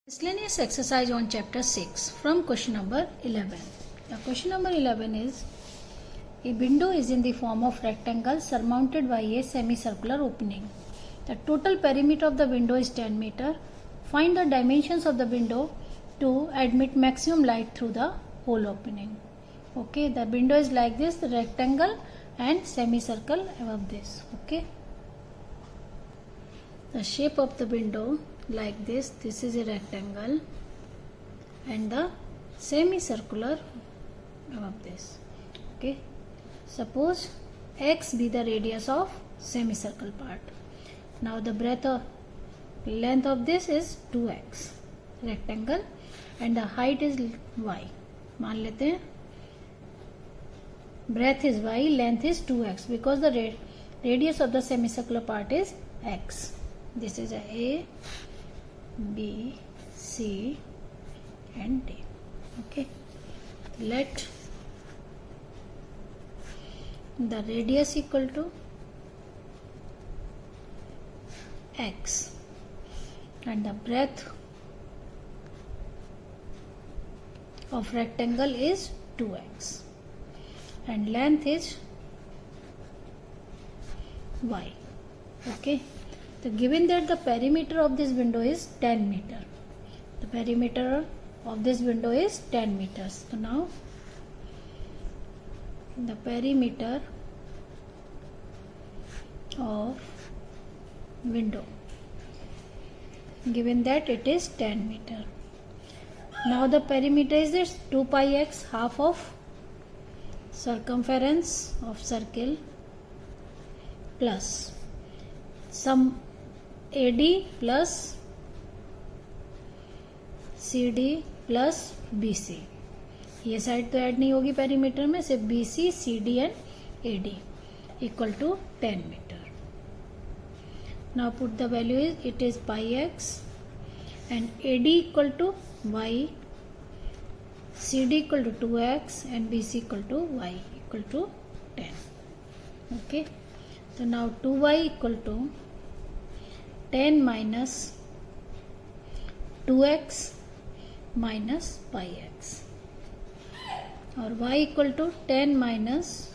Miscellaneous exercise on chapter 6 from question number 11. The question number 11 is, a window is in the form of rectangle surmounted by a semicircular opening. The total perimeter of the window is 10 meter. Find the dimensions of the window to admit maximum light through the whole opening. Okay, the window is like this, the rectangle and semicircle above this. Okay, the shape of the window like this is a rectangle and the semicircular above this. Okay, suppose x be the radius of semicircle part. Now the length of this is 2x rectangle and the height is y. मान लेते हैं breadth is y, length is 2x because the radius of the semicircular part is x. This is a B, C and D. Okay, let the radius equal to x and the breadth of rectangle is 2x and length is y. Okay, so given that the perimeter of this window is 10 meter, the perimeter of this window is 10 meters. So now the perimeter of window, given that it is 10 meter. Now the perimeter is this 2 pi x, half of circumference of circle plus some AD plus CD plus BC. ये side तो add नहीं होगी perimeter में, सिर्फ BC, CD and AD equal to 10 meter. Now put the value is, it is pi x and AD equal to y, CD equal to 2x and BC equal to y equal to 10. Okay, so now 2y equal to 10 minus 2x minus pi x or y equal to 10 minus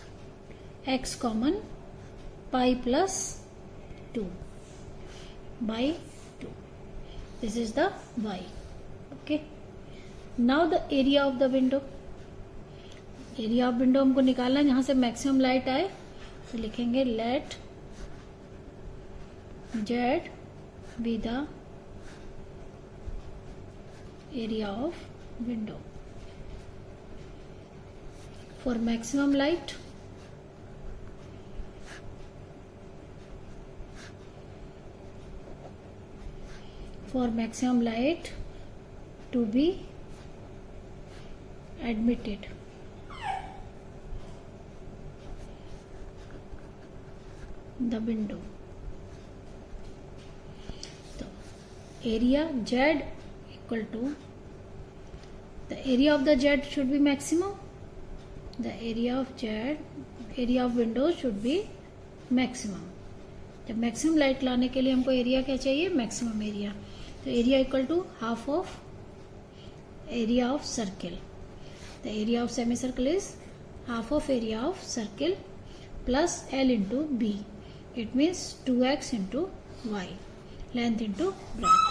x common pi plus 2 by 2. This is the y. Okay, now the area of the window. Area of window हमको निकालना है जहां से maximum light आए, तो लिखेंगे late Z be the area of window. For maximum light, to be admitted, the window. Area Z equal to, the area of the Z should be maximum, the area of window should be maximum. जब maximum light लाने के लिए हमको area क्या चाहिए, maximum area. तो area equal to half of area of circle. The area of semicircle is half of area of circle plus L into बी. It means 2x into y, length into breadth.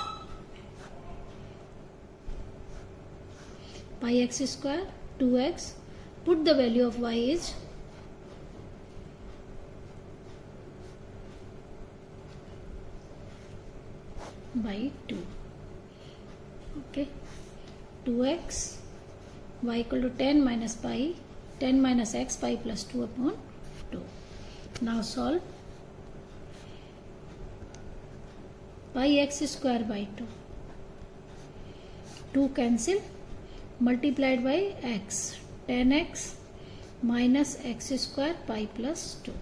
Pi x square 2x, put the value of y is by 2. Okay, 2x, y equal to 10 minus pi, 10 minus x, pi plus 2 upon 2. Now solve. Pi x square by 2, 2 cancel, multiplied by x, 10x minus x square pi plus 2.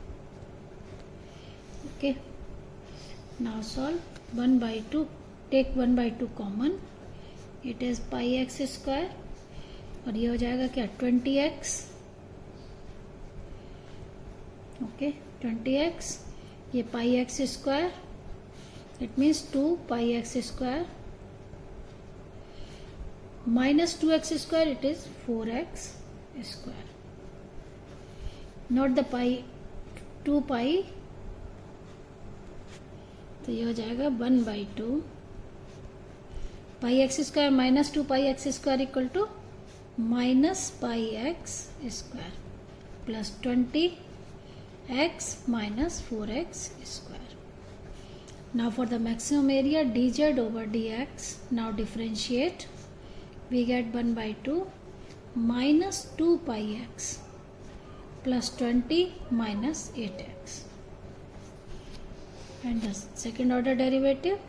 Okay, now solve. 1 by 2, take 1 by 2 common, it is pi x square और ये हो जाएगा क्या 20x. Okay, 20x, ये pi x square, it means 2 pi x square minus 2x square, it is 4x square. Not the pi, 2 pi, तो ये हो जाएगा 1/2 pi X square minus 2 pi X square equal to minus pi X square plus 20x minus 4x square. Now for the maximum area dz over dx, now differentiate, we get 1/2 minus 2 pi x plus 20 minus 8x. And the second order derivative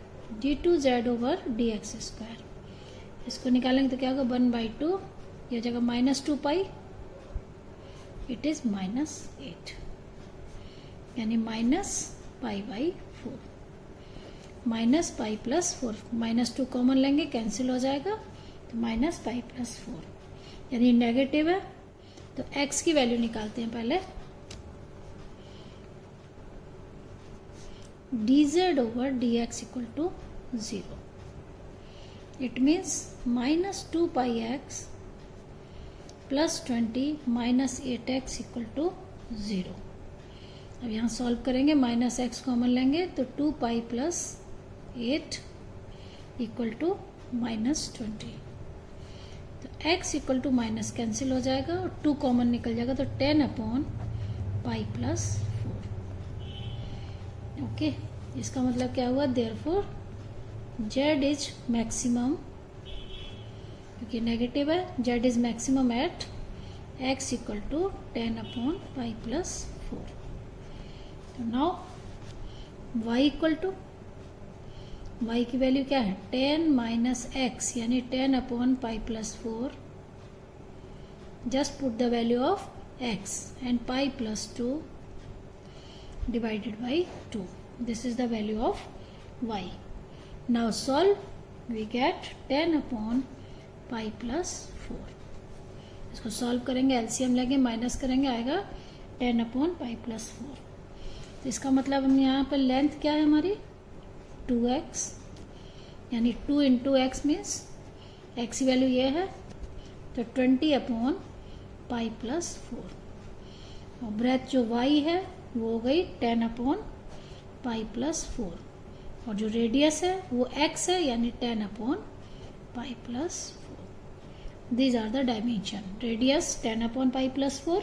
d2z over dx square. इसको निकालेंगे तो क्या होगा 1/2, ये हो जाएगा minus 2 pi, it is minus 8, यानी minus pi by 4. Minus pi plus 4, minus 2 common लेंगे कैंसिल हो जाएगा, तो माइनस पाई प्लस 4 यानी नेगेटिव है. तो x की वैल्यू निकालते हैं पहले. dz over dx equal to 0. It means minus 2 pi x plus 20 minus 8x equal to 0. अब यहाँ सॉल्व करेंगे, माइनस x कॉमन लेंगे तो 2 pi plus 8 equal to minus 20. तो x equal to minus cancel हो जाएगा और 2 कॉमन निकल जाएगा, तो 10 अपॉन पाई प्लस 4. ओके, इसका मतलब क्या हुआ, देयरफॉर z इज मैक्सिमम, क्योंकि नेगेटिव है, z is maximum at x equal to 10 upon pi plus 4. तो now y equal to, y की वैल्यू क्या है 10 माइनस x यानी 10 upon pi plus 4. Just put the value of x and pi plus 2 divided by 2. This is the value of y. Now solve, we get 10 upon pi plus 4. इसको solve करेंगे, LCM लेंगे, minus करेंगे, आएगा 10 upon pi plus 4. तो इसका मतलब हम यहाँ पर लेंथ क्या है हमारी 2x, यानी 2 इंटू एक्स मीन्स x की वैल्यू ये है, तो 20 अपॉन पाई प्लस 4. और ब्रेथ जो y है वो हो गई 10 अपॉन पाई प्लस 4, और जो रेडियस है वो x है यानी 10 upon pi plus 4. These are the dimension. Radius 10 upon pi plus 4,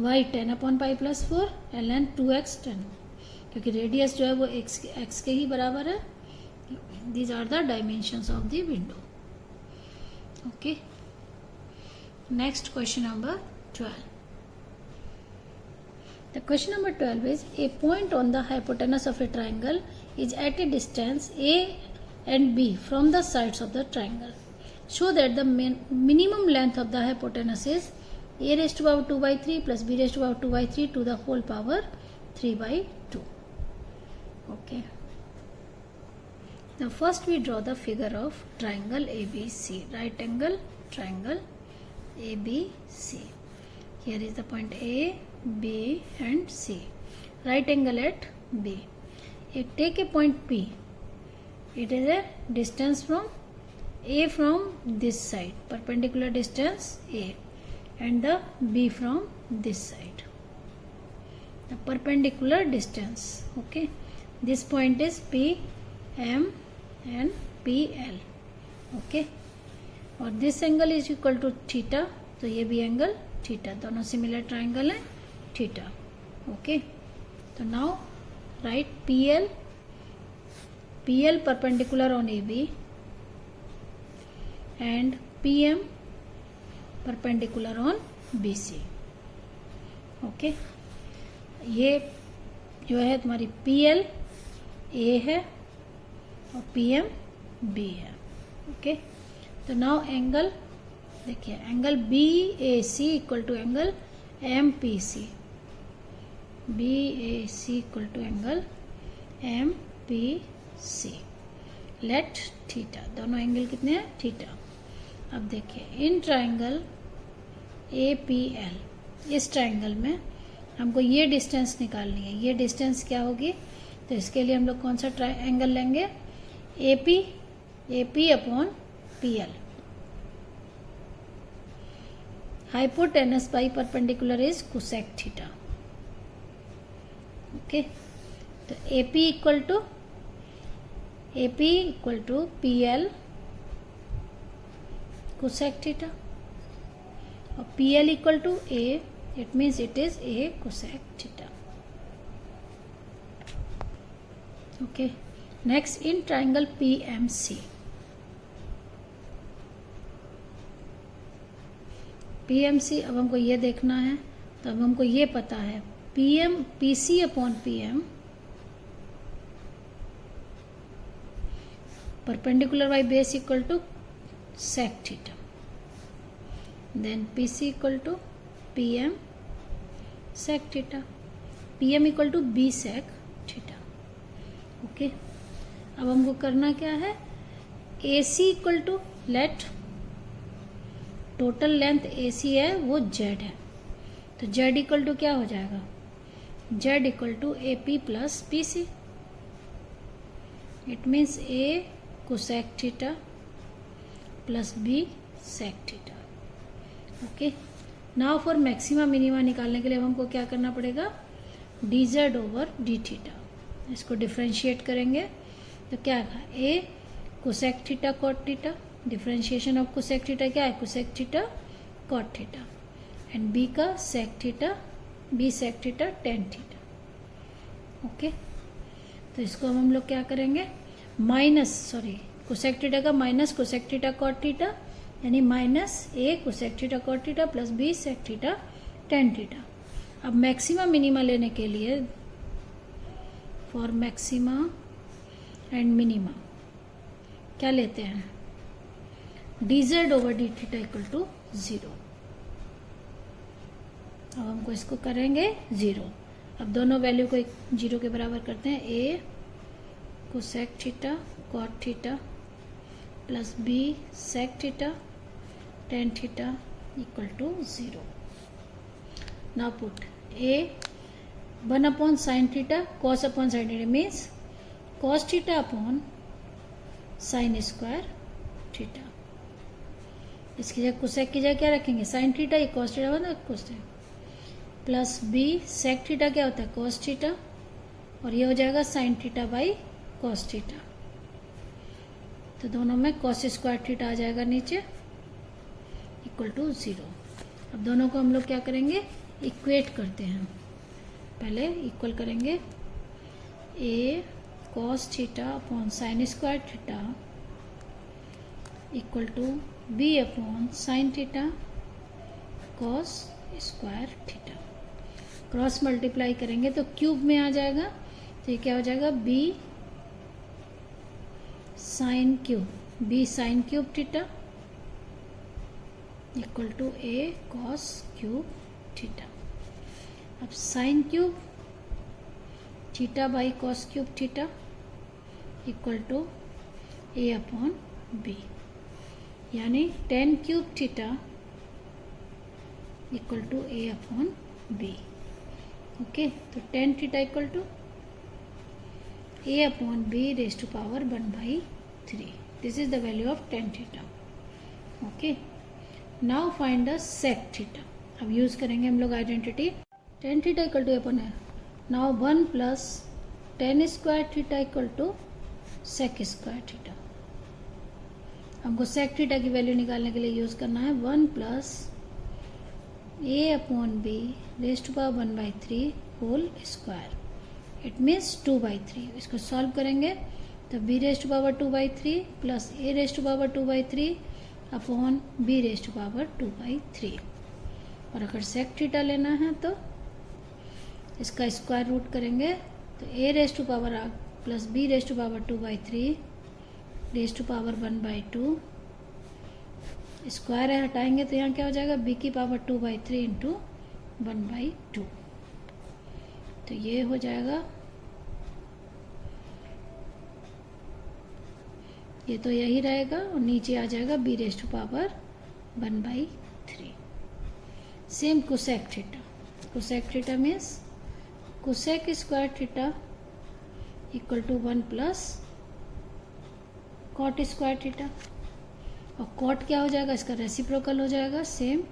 y 10 upon pi plus 4, and length 2x 10, क्योंकि रेडियस जो है वो x के ही बराबर है. These are the dimensions of the window. Okay, next question number 12. The question number 12 is, a point on the hypotenuse of a triangle is at a distance a and b from the sides of the triangle. Show that the minimum length of the hypotenuse is a raised to power 2 by 3 plus b raised to power 2 by 3 to the whole power 3 by 2. Okay. Now first we draw the figure of triangle ABC, right angle triangle ABC. Here is the point A, B and C, right angle at B. Take a point P. It is a distance from A from this side, perpendicular distance A, and the B from this side, the perpendicular distance. Okay, this point is PM and PL. Okay, और this angle is equal to theta, तो ये भी angle theta, दोनों similar triangle है theta. Okay, तो now right PL perpendicular on AB and PM perpendicular on BC. Okay, ये जो है तुम्हारी PL A है और PM B है. ओके, तो नाउ एंगल देखिए, angle BAC equal to angle MPC, BAC equal to angle MPC. Let theta, दोनों एंगल कितने हैं थीटा. अब देखिए इन ट्राइंगल APL, इस ट्राइंगल में हमको ये डिस्टेंस निकालनी है. ये डिस्टेंस क्या होगी, तो इसके लिए हम लोग कौन सा एंगल लेंगे AP upon PL. Hypotenuse by perpendicular is cosec theta. Okay, तो AP equal to PL cosec theta और PL equal to A, it means it is A cosec theta. Okay, next in triangle PMC. PMC अब हमको ये देखना है, तो अब हमको ये पता है PC upon PM perpendicular by base equal to sec theta, then PC equal to PM sec theta, PM equal to B sec theta. Okay, अब हमको करना क्या है, AC equal to let total length AC है वो Z है, तो Z equal to क्या हो जाएगा, Z equal to AP plus PC. It means A cosec theta plus B sec theta. Okay, now for maxima minima निकालने के लिए हमको क्या करना पड़ेगा, dz ओवर d थीटा. इसको डिफ्रेंशिएट करेंगे तो क्या है, A cosec theta cot theta, differentiation of cosec theta क्या है, cosec theta cot theta, and B का sec theta, B sec theta tan theta. Okay, तो इसको हम लोग क्या करेंगे, कोसेक थीटा का minus cosec theta cot theta, यानी minus A cosec theta cot theta plus B sec theta tan theta. अब मैक्सिमा मिनिमा लेने के लिए, फॉर मैक्सिमा एंड मिनिमा क्या लेते हैं, dz over D theta equal to 0. अब हमको इसको करेंगे 0. अब दोनों वैल्यू को 0 के बराबर करते हैं, A cosec theta cot theta plus B sec theta tan theta equal to 0. Now put A 1 upon sine theta cos upon sine theta means cos theta upon sine square theta. इसकी जगह cosec की जगह क्या रखेंगे, sine theta, ये cos theta बना cos theta, plus B sec theta क्या होता है, कॉस थीटा, और ये हो जाएगा sine theta by cos theta. तो दोनों में कॉस स्क्वायर थीटा आ जाएगा नीचे इक्वल टू 0. अब दोनों को हम लोग क्या करेंगे, इक्वेट करते हैं. पहले इक्वल करेंगे A cos theta upon sine square theta equal to B upon sine theta cos square theta. Cross multiply करेंगे तो क्यूब में आ जाएगा, तो ये क्या हो जाएगा, B sine cube theta equal to A cos cube theta. अब sine cube theta by cos cube theta equal to A upon B, यानी tan cube theta equal to A upon B. Okay, तो tan theta equal to A upon B raise to power 1/3. This is the value of tan theta. Okay, now find the sec theta. अब use करेंगे हम लोग identity, tan theta equal to A upon है. Now 1 plus tan square theta equal to sec square theta. हमको sec theta की value निकालने के लिए यूज करना है 1 plus A upon B raise to power 1/3 whole square. It means 2/3. इसको solve करेंगे तो B raise to power 2/3 plus A raise to power 2/3 upon B raise to power 2/3. और अगर सेक थीटा लेना है तो इसका स्क्वायर रूट करेंगे तो A raise to power plus B raise to power 2/3 raise to power 1/2. Square है हटाएंगे तो यहाँ क्या हो जाएगा, B की पावर 2/3 इंटू 1/2. तो ये हो जाएगा, ये तो यही रहेगा और नीचे आ जाएगा B raise to power 1/3. Same cosec theta, cosec theta means cosec square theta equal to 1 plus cot square theta. और कॉट क्या हो जाएगा, इसका रेसिप्रोकल हो जाएगा, same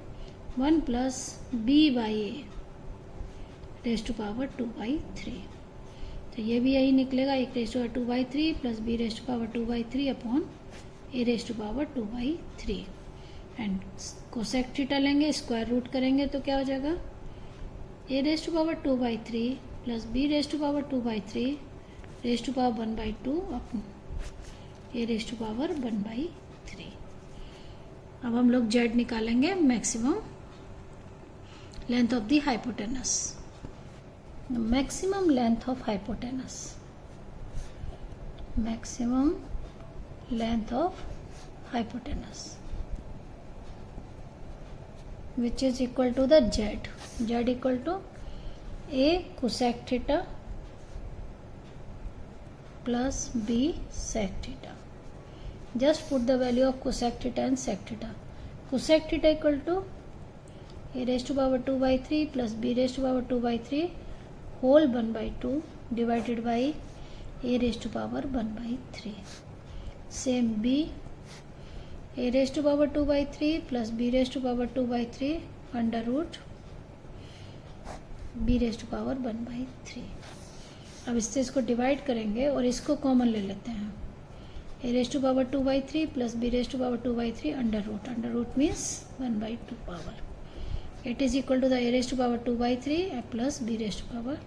1 plus B by A raise to power 2/3। तो ये भी यही निकलेगा, एक raise to power 2/3 plus B raise to power 2/3 upon A raise to power 2/3। And cosec theta लेंगे, स्क्वायर रूट करेंगे तो क्या हो जाएगा, A raise to power 2/3 plus B raise to power 2/3 raise to power 1/2 upon A raise to power 1/3। अब हम लोग Z निकालेंगे, maximum length of the hypotenuse. Maximum length of hypotenuse, maximum length of hypotenuse which is equal to the z equal to a cosec theta plus b sec theta. Just put the value of cosec theta and sec theta. Cosec theta equal to a raised to power 2/3 plus b raised to power 2/3 whole 1/2 divided by a raised to power 1/3. Same b a raised to power 2/3 plus b raised to power 2/3 under root b raised to power 1/3। अब इससे इसको divide करेंगे और इसको common ले लेते हैं, a raised to power 2/3 plus b raised to power 2/3 under root means 1/2 power। It is equal to the a raised to power 2/3 plus b raised to power,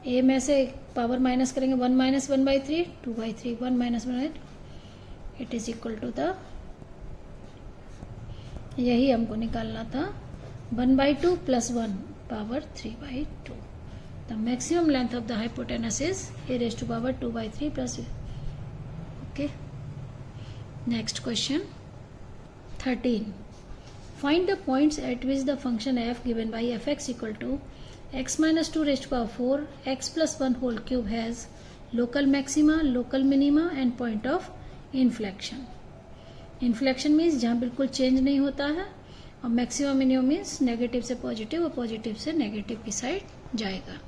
a में से पावर माइनस करेंगे, 1 minus 1/3 2/3, 1 minus 1/3 it is equal to the, यही हमको निकालना था, 1/2 plus 1 power 3/2। The maximum length of the hypotenuse is a raise to power 2/3 plus. Okay, next question 13। Find the points at which the function f given by f x equal to x minus 2 raised to power 4 x plus 1 whole cube has local maxima, local minima and point of inflection. Inflection means जहाँ बिल्कुल change नहीं होता है, और maximum minimum means negative से positive और positive से negative की साइड जाएगा।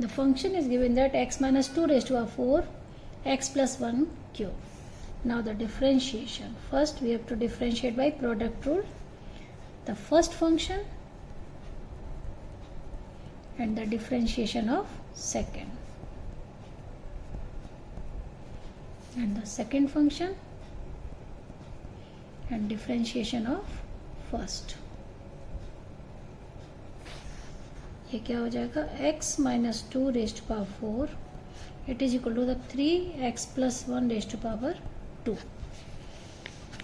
The function is given that x minus 2 raised to power 4 x plus 1 cube। Now the differentiation, first we have to differentiate by product rule the first function and the differentiation of second and the second function and differentiation of first। ये क्या हो जाएगा, x minus 2 raised to power 4 it is equal to the 3x plus 1 raised to power 2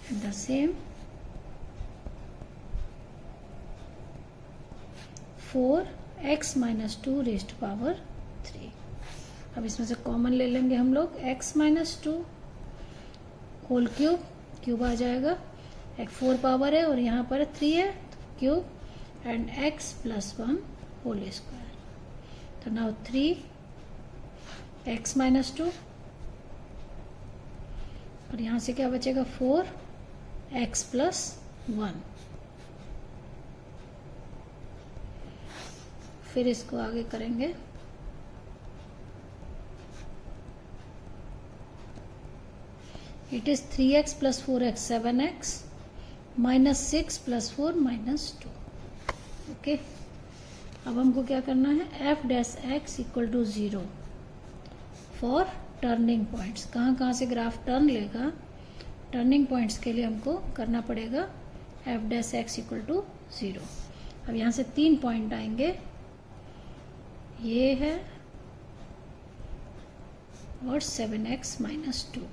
and the same 4x minus 2 raised to power 3। अब इसमें से common ले लेंगे हम लोग, x minus 2 whole cube, cube आ जाएगा, एक 4 पावर है और यहाँ पर 3 है तो cube and x plus 1 whole square. तो नाउ 3x minus 2 और यहाँ से क्या बचेगा, 4x plus 1। फिर इसको आगे करेंगे, it is 3x plus 4x 7x minus 6 plus 4 minus 2। Okay, अब हमको क्या करना है, f dash x equal to 0 for turning points. कहाँ कहाँ से ग्राफ टर्न लेगा, टर्निंग पॉइंट्स के लिए हमको करना पड़ेगा f dash x equal to 0। अब यहाँ से 3 पॉइंट आएंगे, ये है और 7x minus 2।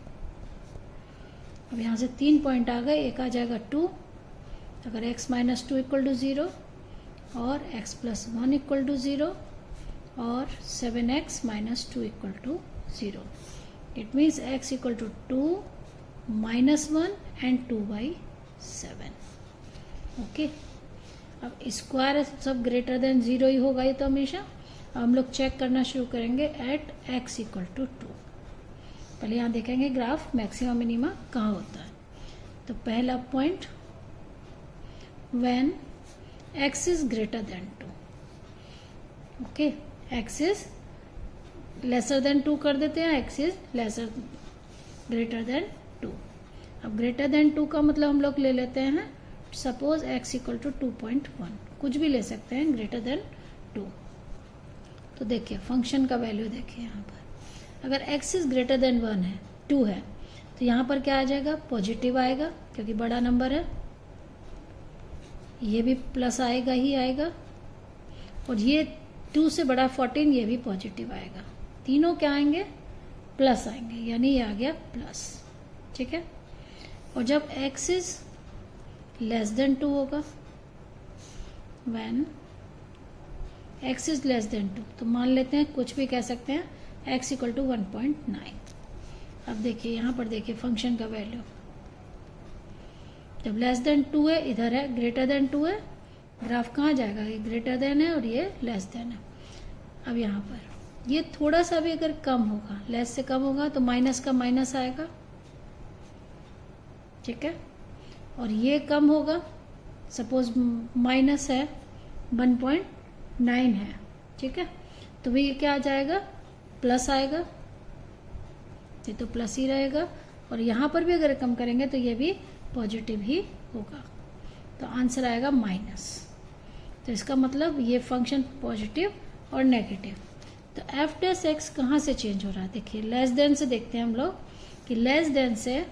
अब यहाँ से 3 पॉइंट आ गए, एक आ जाएगा 2 अगर x minus 2 इक्वल टू 0 और x plus 1 इक्वल टू 0 और 7x minus 2 equal to 0। It means x equal to 2 minus 1 and 2/7। Okay, अब स्क्वायर सब ग्रेटर देन 0 ही होगा ये तो हमेशा। अब हम लोग चेक करना शुरू करेंगे एट x इक्वल टू 2। पहले यहाँ देखेंगे ग्राफ मैक्सिमम मिनिमा कहाँ होता है। तो पहला point when x is greater than 2। Okay, x is lesser than 2 कर देते हैं, x is lesser greater than 2। अब ग्रेटर देन 2 का मतलब हम लोग ले लेते हैं, सपोज x इक्वल टू 2.1, कुछ भी ले सकते हैं ग्रेटर देन 2। तो देखिए फंक्शन का वैल्यू देखिए यहाँ पर, अगर x इज ग्रेटर देन 1 है, 2 है, तो यहाँ पर क्या आ जाएगा, पॉजिटिव आएगा क्योंकि बड़ा नंबर है, ये भी प्लस आएगा ही आएगा, और ये 2 से बड़ा 14 ये भी पॉजिटिव आएगा, तीनों क्या आएंगे, प्लस आएंगे, यानी ये आ गया प्लस। ठीक है, और जब x इज लेस देन 2 होगा, when x is less then 2, तो मान लेते हैं कुछ भी कह सकते हैं x इक्वल टू 1.9। अब देखिए यहाँ पर देखिए फंक्शन का वैल्यू, जब लेस देन 2 है, इधर है ग्रेटर देन 2 है, ग्राफ कहाँ जाएगा, ये ग्रेटर देन है और ये लेस देन है। अब यहाँ पर ये थोड़ा सा भी अगर कम होगा, लेस से कम होगा, तो माइनस का माइनस आएगा। ठीक है, और ये कम होगा, सपोज माइनस है 1.9 है, ठीक है, तो भी ये क्या आ जाएगा, प्लस आएगा, ये तो प्लस ही रहेगा, और यहाँ पर भी अगर कम करेंगे तो ये भी पॉजिटिव ही होगा, तो आंसर आएगा माइनस। तो इसका मतलब ये फंक्शन पॉजिटिव और नेगेटिव। तो एफ डैश एक्स कहाँ से चेंज हो रहा है, देखिए लेस देन से देखते हैं हम लोग कि लेस देन से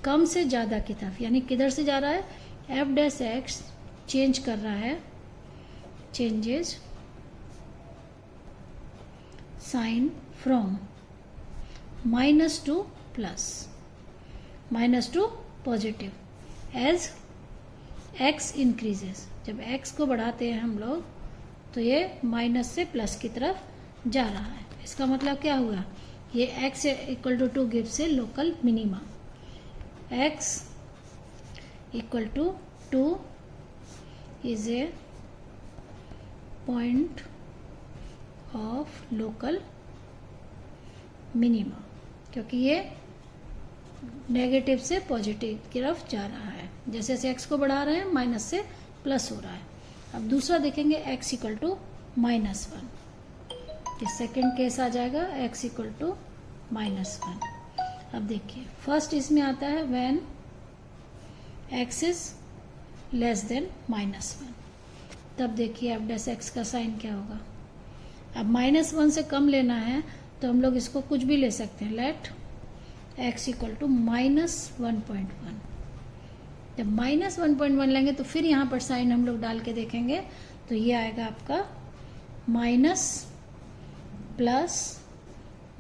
कम से ज़्यादा की तरफ, यानी किधर से जा रहा है, एफ डैश एक्स चेंज कर रहा है, changes sign from minus to plus, minus to positive as x increases. जब x को बढ़ाते हैं हम लोग तो ये माइनस से प्लस की तरफ जा रहा है। इसका मतलब क्या हुआ, ये x equal to 2 gives a local minima, x equal to 2 is a point of local minima, क्योंकि ये नेगेटिव से पॉजिटिव की तरफ जा रहा है, जैसे जैसे x को बढ़ा रहे हैं माइनस से प्लस हो रहा है। अब दूसरा देखेंगे x इक्वल टू -1, ये सेकेंड केस आ जाएगा x इक्वल टू -1। अब देखिए फर्स्ट इसमें आता है when x is less then -1, तब देखिए एफ डैश एक्स का साइन क्या होगा। अब -1 से कम लेना है तो हम लोग इसको कुछ भी ले सकते हैं, लेट x इक्वल टू -1.1। जब -1.1 लेंगे तो फिर यहाँ पर साइन हम लोग डाल के देखेंगे तो ये आएगा आपका माइनस प्लस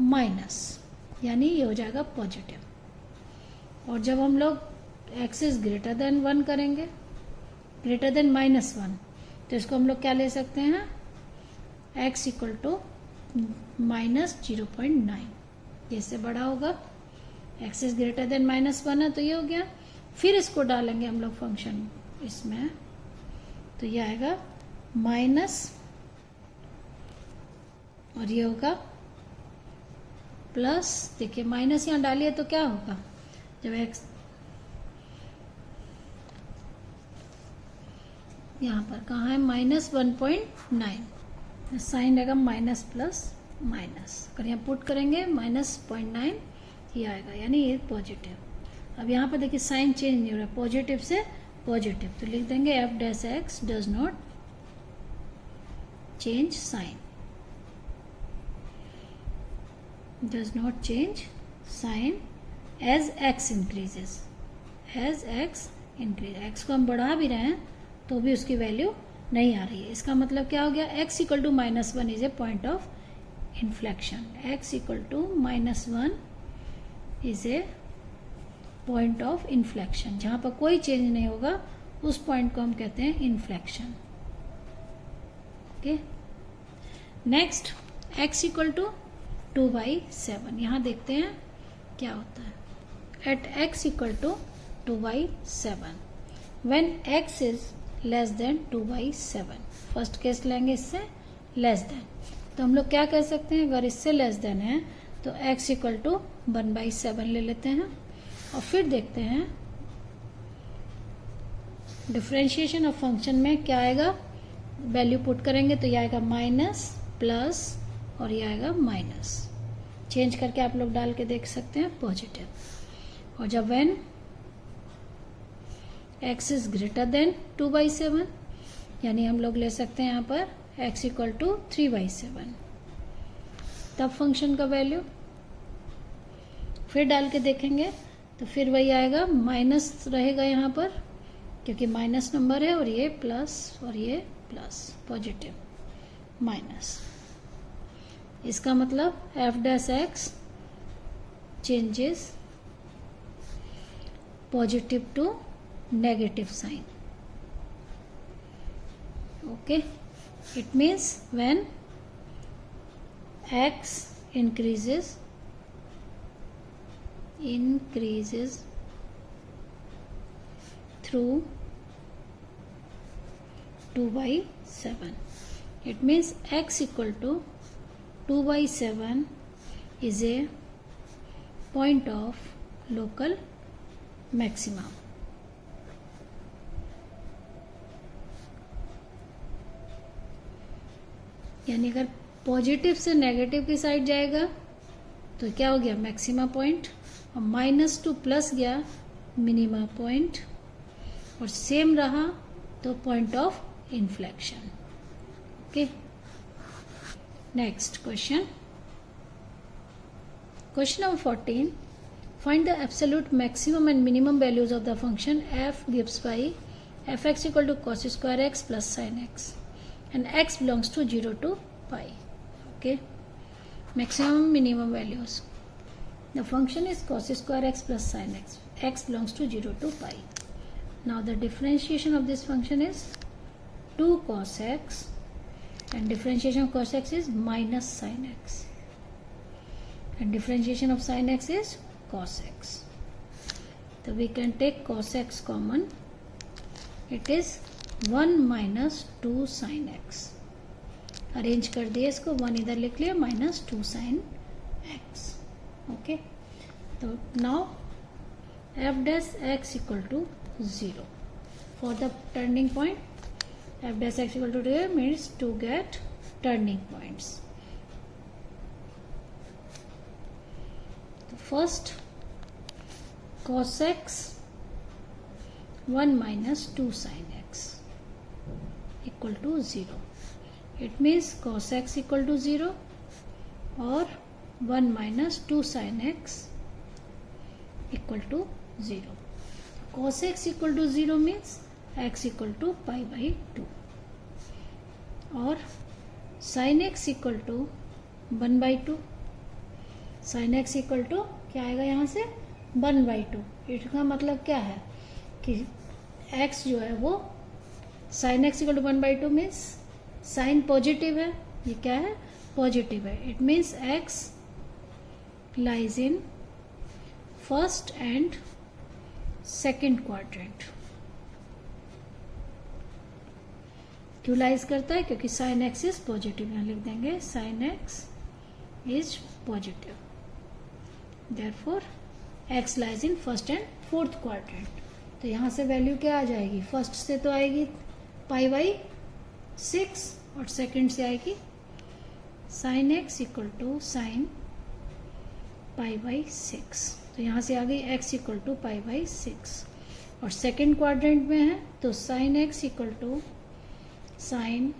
माइनस, यानी ये हो जाएगा पॉजिटिव। और जब हम लोग x इज ग्रेटर देन 1 करेंगे, ग्रेटर देन -1, तो इसको हम लोग क्या ले सकते हैं, x इक्वल टू -0.9, इससे बड़ा होगा, x इज ग्रेटर देन -1 है तो ये हो गया। फिर इसको डालेंगे हम लोग फंक्शन इसमें, तो ये आएगा माइनस, और ये होगा प्लस। देखिए माइनस यहाँ डालिए तो क्या होगा, जब x यहाँ पर कहाँ है -1.9, साइन रहेगा माइनस प्लस माइनस, अगर यहाँ पुट करेंगे -0.9 ये आएगा, यानी ये पॉजिटिव। अब यहाँ पर देखिए साइन चेंज नहीं हो रहा, पॉजिटिव से पॉजिटिव, तो लिख देंगे f dash x does not change sign, does not change sign as x increases, as x increase. X को हम बढ़ा भी रहे हैं तो भी उसकी वैल्यू नहीं आ रही है। इसका मतलब क्या हो गया, x equal to -1 is a point of inflection, x equal to -1 is a point of inflection, जहां पर कोई चेंज नहीं होगा उस पॉइंट को हम कहते हैं inflection. Okay, next x equal to 2/7, यहां देखते हैं क्या होता है। At x equal to 2/7 when x is less than 2/7, first case लेंगे इससे लेस देन, तो हम लोग क्या कह सकते हैं, अगर इससे लेस देन है तो x इक्वल टू 1/7 ले लेते हैं, और फिर देखते हैं डिफरेंशिएशन ऑफ फंक्शन में क्या आएगा, वैल्यू पुट करेंगे तो ये आएगा माइनस प्लस और ये आएगा माइनस, चेंज करके आप लोग डाल के देख सकते हैं पॉजिटिव। और जब when x is greater than 2/7, यानी हम लोग ले सकते हैं यहाँ पर x इक्वल टू 3/7, तब फंक्शन का वैल्यू फिर डाल के देखेंगे तो फिर वही आएगा, माइनस रहेगा यहाँ पर क्योंकि माइनस नंबर है, और ये प्लस और ये प्लस, पॉजिटिव माइनस। इसका मतलब f dash x changes positive to negative sign. Okay, it means when x increases through 2/7, it means x equal to 2/7 is a point of local maximum. यानी अगर positive से negative की side जाएगा तो क्या हो गया, मैक्सिमा पॉइंट, और माइनस टू प्लस गया मिनिमा पॉइंट, और सेम रहा तो point of inflection. Okay, next question, question number 14, find the absolute maximum and minimum values of the function f gives by fx equal to cos square x plus sin x and x belongs to 0 to pi. Okay, maximum minimum values. The function is cos square x plus sin x. X belongs to 0 to pi. Now the differentiation of this function is 2 cos x, and differentiation of cos x is minus sin x, and differentiation of sin x is cos x. So we can take cos x common. It is 1 minus 2 sin x. Arrange कर दिए इसको, 1 इधर लिख लिया, minus 2 sin x. Okay, तो now f dash x equal to 0 for the turning point. f dash x equal to 0 means to get turning points. तो first cos x 1 minus 2 sin x equal to 0. It means cos x equal to 0 और 1 minus 2 sin x equal to 0. Cos x equal to 0 means x equal to pi by 2 और sin x equal to 1 by 2. sin x equal to क्या आएगा यहाँ से, 1 by 2. इसका मतलब क्या है कि x जो है वो sin x equal to 1 by 2 means sign positive है, ये क्या है, पॉजिटिव है. It means x lies in first and second quadrant. क्यों लाइज करता है, क्योंकि साइन x इज पॉजिटिव. यहाँ लिख देंगे sine x is positive, therefore x lies in first and fourth quadrant. तो यहाँ से वैल्यू क्या आ जाएगी, फर्स्ट से तो आएगी पाई बाई 6 और सेकंड से आएगी sine x equal to sine pi by 6. तो यहाँ से आ गई x equal to pi by 6, और सेकंड क्वाड्रेंट में है तो sine x equal to sine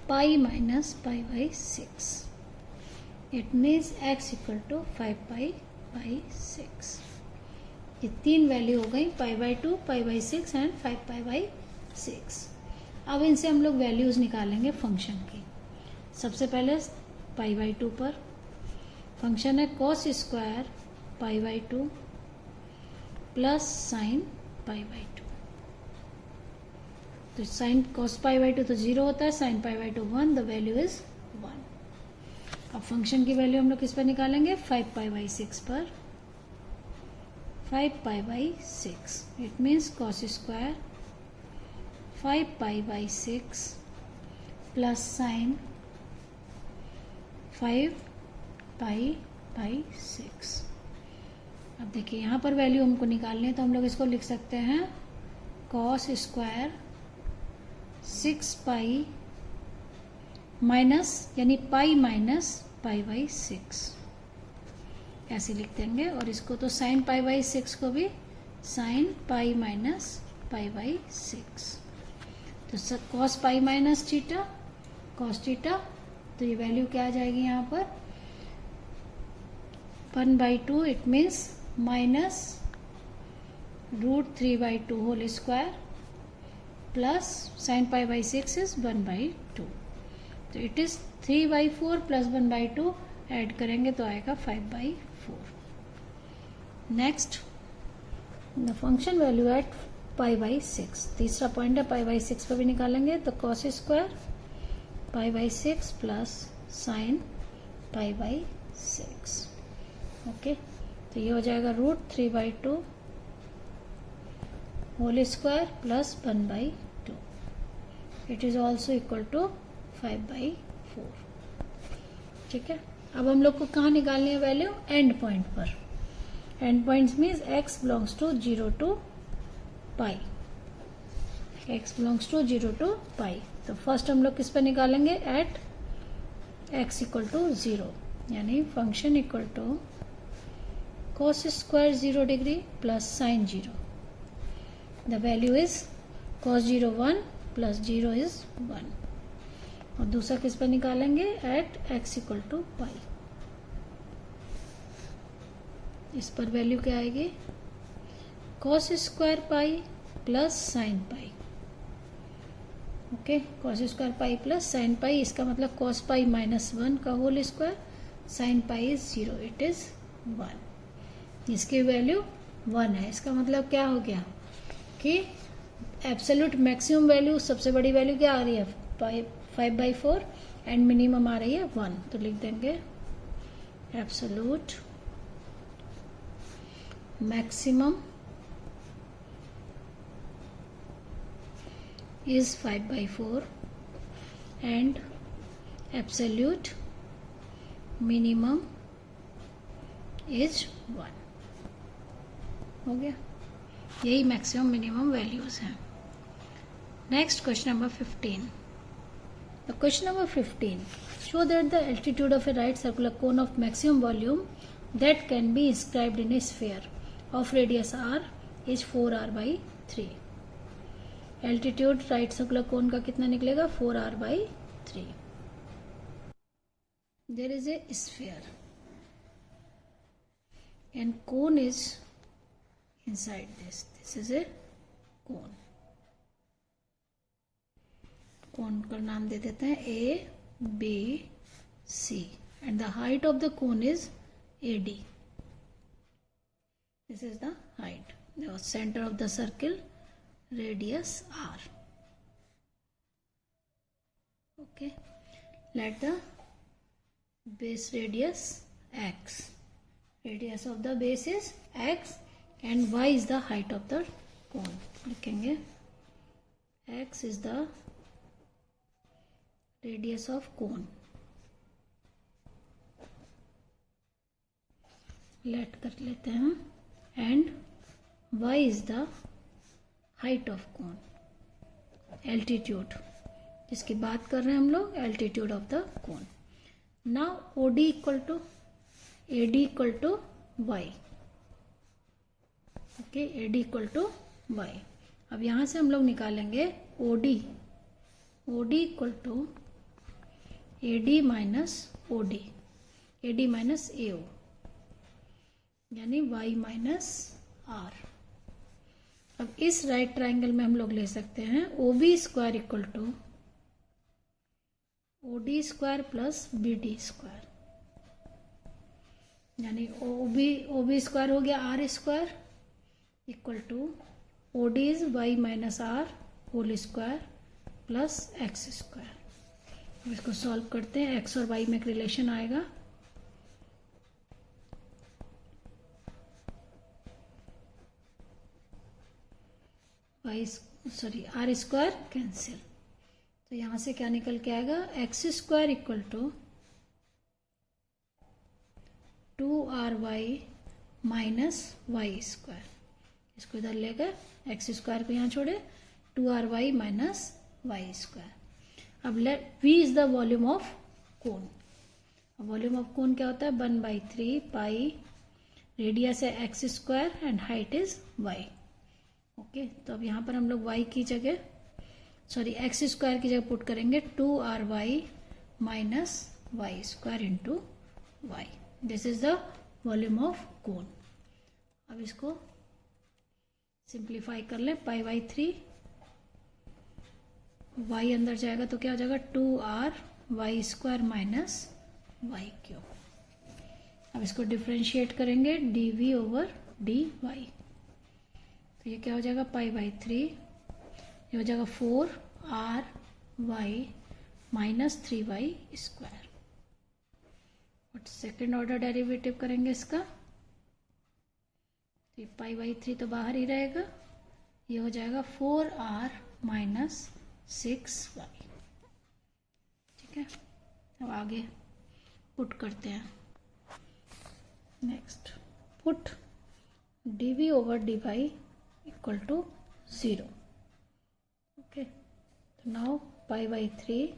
pi minus pi by 6. It means x equal to 5 pi by 6. ये तीन वैल्यू हो गई, pi by 2, pi by 6 and 5 pi by 6. अब इनसे हम लोग वैल्यूज निकालेंगे फंक्शन की. सबसे पहले पाई बाई 2 पर फंक्शन है cos square pi by 2 plus sine pi by 2. तो साइन कॉस पाई बाई 2 तो 0 होता है, sign pi by 2 1, the value is 1. अब फंक्शन की वैल्यू हम लोग किस पर निकालेंगे, 5 पाई बाई 6 पर. 5 pi by 6, it means cos square 5 pi by 6 plus sign 5 pi by 6. अब देखिए यहाँ पर वैल्यू हमको निकालनी है, तो हम लोग इसको लिख सकते हैं कॉस स्क्वायर 6 पाई माइनस, यानी पाई माइनस पाई बाई 6. ऐसे लिख देंगे। और इसको तो साइन पाई बाई 6 को भी sine pi minus pi by 6, तो cos pi minus theta cos theta, तो ये वैल्यू क्या आ जाएगी यहाँ पर 1/2, it means minus √3/2 whole square plus sine pi by 6 is 1/2, तो इट इज 3/4 प्लस 1/2, ऐड करेंगे तो आएगा 5/4। Next the function value at pi by 6, तीसरा पॉइंट है पाई बाई 6 पर भी निकालेंगे, तो cos square pi by 6 plus sine pi by 6, okay. तो ये हो जाएगा √3/2 whole square plus 1/2, it is also equal to 5/4, ठीक है। अब हम लोग को कहाँ निकालनी है वैल्यू, एंड पॉइंट पर। End points means x belongs to 0 to pi, x belongs to 0 to pi. तो फर्स्ट हम लोग किस पर निकालेंगे, एट x इक्वल टू 0, यानी function equal to cos square 0 degree plus sine 0, the value is cos 0 1 plus 0 is 1। और दूसरा किस पर निकालेंगे, at x equal to pi, इस पर वैल्यू क्या आएगी, cos square pi plus sine pi, okay. cos square pi plus sine pi, इसका मतलब cos पाई माइनस 1 का whole square, sine pi is 0, it is 1, इसकी वैल्यू 1 है। इसका मतलब क्या हो गया कि एब्सोल्यूट मैक्सिमम वैल्यू, सबसे बड़ी वैल्यू क्या आ रही है 5/4, एंड मिनिमम आ रही है 1, तो लिख देंगे absolute maximum is 5/4 and absolute minimum is 1, हो गया। यही मैक्सिमम मिनिमम वैल्यूज हैं। Next question number 15। The question number 15, show that the altitude of a right circular cone of maximum volume that can be inscribed in a sphere of radius r is 4r/3। Altitude right circular cone का कितना निकलेगा, 4r/3। There is a sphere and cone is inside this is a cone. Cone का नाम दे देते हैं ABC, and the height of the cone is AD, this is the height, the centre of the circle radius r, okay। Let the base radius x, radius of the base is x and y is the height of the cone, लिखेंगे x is the radius of cone, let कर लेते हैं, and y is the height of cone, altitude जिसकी बात कर रहे हैं हम लोग, altitude of the cone. Now OD equal to AD equal to y, okay, AD equal to y. अब यहां से हम लोग निकालेंगे OD equal to AD minus OD, AD minus AO, यानी y माइनस R। अब इस राइट ट्राइंगल में हम लोग ले सकते हैं OB square equal to OD square plus BD square, यानी OB स्क्वायर हो गया R square equal to OD is y minus R whole square plus x square. इसको सॉल्व करते हैं, x और y में एक रिलेशन आएगा, R स्क्वायर कैंसिल, तो यहां से क्या निकल के आएगा, x square equal to 2RY minus y square. इसको इधर लेकर x स्क्वायर को यहाँ छोड़े, 2RY माइनस वाई स्क्वायर। अब V is the volume of cone. Volume of cone क्या होता है, 1/3 पाई रेडियस है x square and height is y. Okay, तो अब यहाँ पर हम लोग वाई की जगह एक्स स्क्वायर की जगह पुट करेंगे 2RY minus y square into y. This is the volume of cone. अब इसको सिंप्लीफाई कर लें, पाई बाई 3, वाई अंदर जाएगा तो क्या हो जाएगा 2RY square minus Y cube. अब इसको डिफ्रेंशिएट करेंगे dv ओवर dy, तो ये क्या हो जाएगा पाई बाई 3, ये हो जाएगा 4RY माइनस 3y स्क्वायर। और सेकेंड ऑर्डर डेरिवेटिव करेंगे इसका, तो पाई बाई 3 तो बाहर ही रहेगा, ये हो जाएगा 4R माइनस 6y। ठीक है, अब आगे पुट करते हैं। Next put dv over dy equal to 0। Okay, तो now pi by 3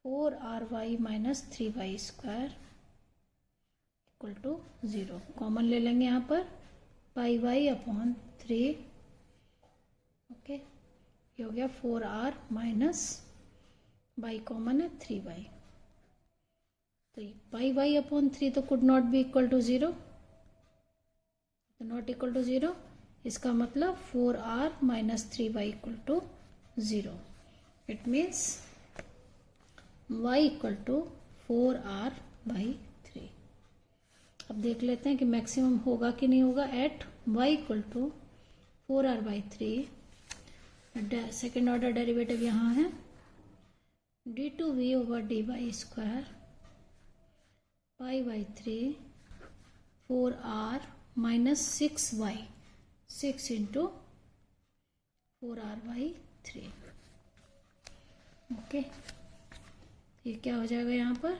4RY minus 3y square equal to 0। Common ले लेंगे यहाँ पर, पाई वाई अपॉन 3। ओके, ये हो गया 4R माइनस y कॉमन है 3y, तो पाई वाई अपॉन 3 तो could not be equal to 0, तो नॉट इक्वल टू 0, इसका मतलब 4R minus 3y equal to 0। It means y equal to 4R by 3। अब देख लेते हैं कि मैक्सिमम होगा कि नहीं होगा at y equal to 4R by 3। Second order derivative यहाँ है d2v over dy square pi by 3 4R minus 6y, 6 into 4R by 3। Okay, ये क्या हो जाएगा यहाँ पर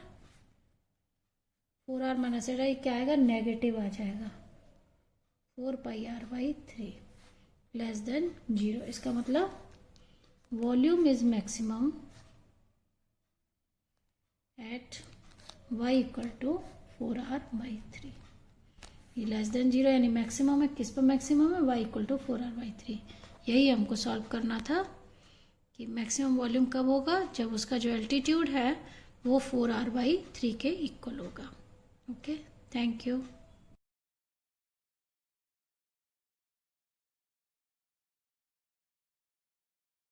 4R माइनस ये क्या आएगा, नेगेटिव आ जाएगा, 4 pi R by 3 less than 0। इसका मतलब volume is maximum at y equal to 4R by 3। ये लेस देन 0 यानी मैक्सिमम है, किस पर मैक्सिमम है, y equal to 4R by 3। यही हमको सॉल्व करना था कि मैक्सिमम वॉल्यूम कब होगा, जब उसका जो एल्टीट्यूड है वो 4R बाई 3 के इक्वल होगा। Okay, thank you.